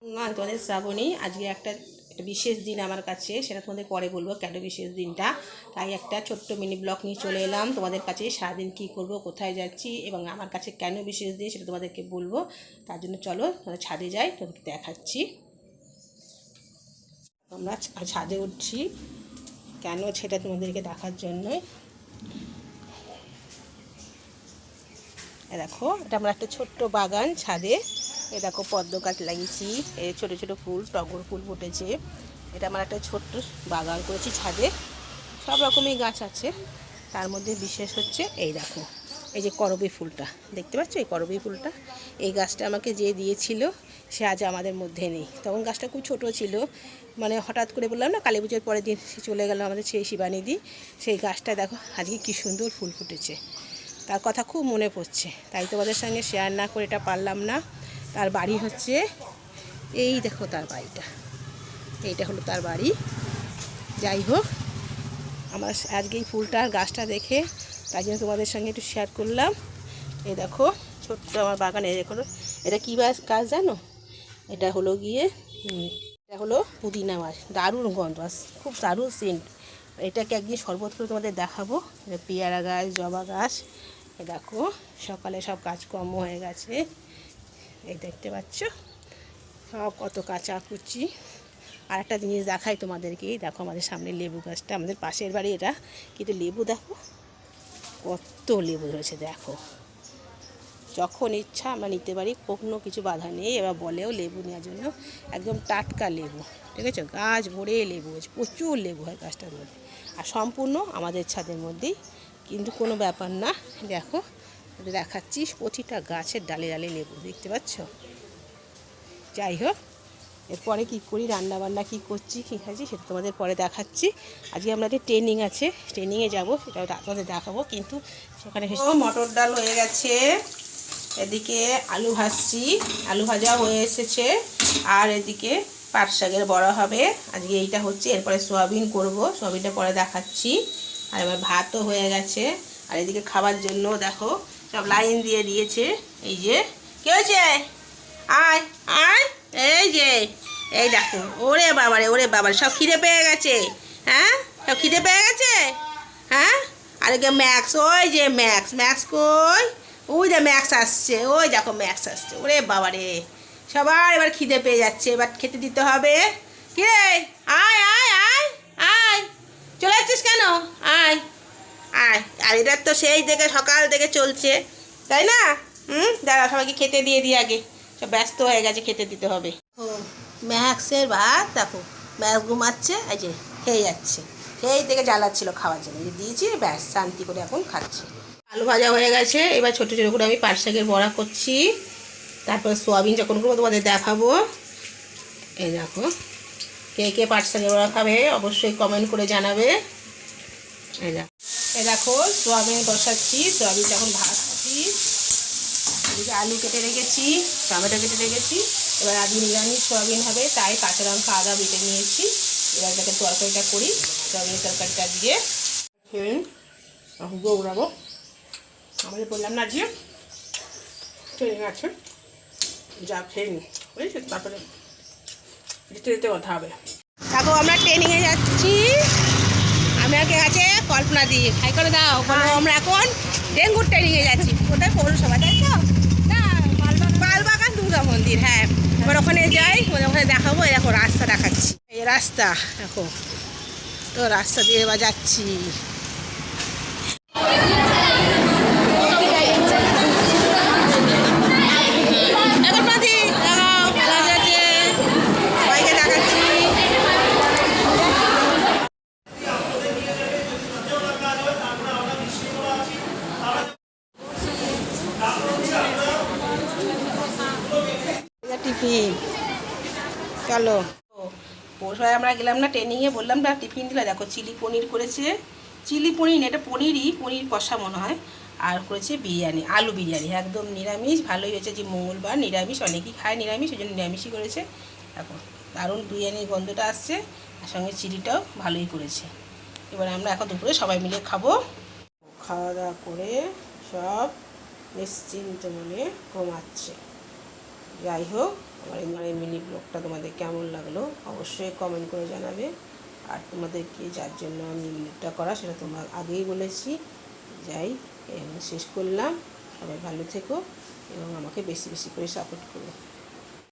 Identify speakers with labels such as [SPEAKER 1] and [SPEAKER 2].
[SPEAKER 1] না তোমাদের শ্রাবণী আজকে একটা বিশেষ দিন আমার কাছে, সেটা তোমাদের পরে বলবো কেন বিশেষ দিনটা। তাই একটা ছোট্ট মিনি ব্লগ নিয়ে চলে এলাম তোমাদের কাছে। সারাদিন কী করব, কোথায় যাচ্ছি এবং আমার কাছে কেন বিশেষ দিন সেটা তোমাদেরকে বলবো। তার জন্য চলো ছাদে যাই, তোমাদেরকে দেখাচ্ছি। আমরা ছাদে উঠছি কেন সেটা তোমাদেরকে দেখার জন্যই। দেখো, এটা আমরা একটা ছোট্ট বাগান ছাদে। এ দেখো পদ্ম গাছ লাগিয়েছি, এই ছোটো ছোটো ফুল, টগর ফুল ফুটেছে। এটা আমার একটা ছোট্ট বাগান করেছি ছাদে, সব রকমই গাছ আছে। তার মধ্যে বিশেষ হচ্ছে এই দেখো, এই যে করবী ফুলটা দেখতে পাচ্ছ, এই করবী ফুলটা, এই গাছটা আমাকে যে দিয়েছিল সে আজ আমাদের মধ্যে নেই। তখন গাছটা খুব ছোট ছিল, মানে হঠাৎ করে বললাম না, কালী পুজোর পরের দিন সে চলে গেল আমাদের সেই শিবানিদি। সেই গাছটা দেখো আজকে কী সুন্দর ফুল ফুটেছে, তার কথা খুব মনে পড়ছে। তাই তোমাদের সঙ্গে শেয়ার না করে এটা পারলাম না। তার বাড়ি হচ্ছে এই দেখো, তার বাড়িটা, এইটা হলো তার বাড়ি। যাই হোক, আমার আজকে এই ফুলটার গাছটা দেখে তাই জন্য তোমাদের সঙ্গে একটু শেয়ার করলাম। এই দেখো ছোট্ট আমার বাগানে, দেখো এটা কী গাছ জানো? এটা হলো গিয়ে এটা হলো পুদিনা গাছ। দারুণ গন্ধ, খুব দারুণ সেন্ট। এটাকে একদিন শরবত করে তোমাদের দেখাবো। পেয়ারা গাছ, জবা গাছ। এ দেখো সকালে সব কাজকর্ম হয়ে গেছে, এই দেখতে পাচ্ছ সব কত কাঁচা কুচি। আর একটা জিনিস দেখাই তোমাদেরকে, দেখো আমাদের সামনে লেবু গাছটা, আমাদের পাশের বাড়ি এটা, কিন্তু লেবু দেখো কত লেবু ধরেছে। দেখো যখন ইচ্ছা আমরা নিতে পারি, কোনো কিছু বাধা নেই। এবার বলেও লেবু নেওয়ার জন্য, একদম টাটকা লেবু, ঠিক আছে? গাছ ভরে লেবু হয়েছে, প্রচুর লেবু হয় গাছটার মধ্যে, আর সম্পূর্ণ আমাদের ছাদের মধ্যেই, কিন্তু কোনো ব্যাপার না। দেখো দেখাচ্ছি, প্রতিটা গাছের ডালে ডালে লেবু, দেখতে পাচ্ছ? যাই হোক, এরপরে কী করি, রান্নাবান্না কী করছি, কী খাচ্ছি সেটা তোমাদের পরে দেখাচ্ছি। আজকে আমাদের ট্রেনিং আছে, ট্রেনিংয়ে যাবো, সেটা তোমাদের দেখাবো। কিন্তু সেখানে মটর ডাল হয়ে গেছে, এদিকে আলু ভাজছি, আলু ভাজা হয়ে এসেছে, আর এদিকে পাট শাকের বড়া হবে আজকে, এইটা হচ্ছে। এরপরে সোয়াবিন করব, সোয়াবিনটা পরে দেখাচ্ছি। আর এবার ভাতও হয়ে গেছে। আর এদিকে খাবার জন্য দেখো সব লাইন দিয়ে দিয়েছে। এই যে কী হয়েছে, আয় আয়, এই যে এই দেখো, ওরে বাবারে ওরে বাবারে, সব খিদে পেয়ে গেছে। হ্যাঁ, সব খিদে পেয়ে গেছে। হ্যাঁ, আর এদিকে ম্যাক্স, ওই যে ম্যাক্স, ম্যাক্স কই? ওই যে ম্যাক্স আসছে, ওই দেখো ম্যাক্স আসছে। ওরে বাবারে, সবার এবার খিদে পেয়ে যাচ্ছে, এবার খেতে দিতে হবে। কি রে, আয় আয় আয় আয়, চলে যাচ্ছিস কেন? আয় আয়। আর এটা তো সেই থেকে সকাল থেকে চলছে, তাই না? দাঁড়া, সবাইকে খেতে দিয়ে দিই আগে, সব ব্যস্ত হয়ে গেছে, খেতে দিতে হবে। ও ম্যাক্সের ভাত দেখো, ম্যাক্স ঘুমাচ্ছে, এই যে খেয়ে যাচ্ছে, সেই থেকে জ্বালাচ্ছিল খাওয়ার জন্য, যে দিয়েছি ব্যাস শান্তি করে এখন খাচ্ছে। আলু ভাজা হয়ে গেছে, এবার ছোটো ছোটো করে আমি পাট শাকের বড়া করছি। তারপর সোয়াবিন যখন করবো তোমাদের দেখাবো। এই দেখো, কে কে পাট শাকের বড়া খাবে অবশ্যই কমেন্ট করে জানাবে। এই দেখো সোয়াবিন বসাচ্ছি, সোয়াবিন যখন ভাজছি, এদিকে আলু কেটে রেখেছি, টমেটো কেটে রেখেছি। এবার আজ নিরামিষ সোয়াবিন হবে, তাই কাঁচা লঙ্কা আদা বেটে নিয়েছি। এবার এটাকে তরকারিটা করি, সোয়াবিনের তরকারিটা দিয়ে দৌড়াবো। আমাদের বললাম না যে ট্রেনিং আছে, যা খেয়ে নি, বুঝেছি? তারপরে যেতে যেতে কথা হবে। দেখো আমরা ট্রেনিংয়ে যাচ্ছি, আমি আগে আছে কল্পনা দিয়ে খাই করে দাও, আমরা এখন ডেঙ্গুর ট্রেনিংয়ে যাচ্ছি। কোথায় পৌরসভা, তাই তো? না, বালবাগান দুর্গা মন্দির। হ্যাঁ, এবার ওখানে যাই, ওখানে দেখাবো। এই দেখো রাস্তা দেখাচ্ছি, এই রাস্তা দেখো, তো রাস্তা দিয়ে এবার যাচ্ছি। টিফিন চলো, পৌরসভায় আমরা গেলাম না ট্রেনিংয়ে, বললাম না টিফিন দিলে। দেখো চিলি পনির করেছে, চিলি পনির না, এটা পনির কষা মনে হয়। আর করেছে বিরিয়ানি, আলু বিরিয়ানি, একদম নিরামিষ, ভালোই হয়েছে। যে মঙ্গলবার নিরামিষ, অনেকেই খায় নিরামিষ, ওই জন্য নিরামিষই করেছে। দেখো দারুণ বিরিয়ানির গন্ধটা আসছে, আর সঙ্গে চিলিটাও ভালোই করেছে। এবার আমরা এখন দুপুরে সবাই মিলে খাবো। খাওয়া দাওয়া করে সব নিশ্চিন্ত মনে ঘুমাচ্ছে। যাই হোক, আমার এই মিনি ব্লগটা তোমাদের কেমন লাগলো অবশ্যই কমেন্ট করে জানাবে। আর তোমাদেরকে যার জন্য আমি মিনিটটা করা সেটা তোমরা আগেই বলেছি। যাই শেষ করলাম, সবাই ভালো থেকো এবং আমাকে বেশি বেশি করে সাপোর্ট করো।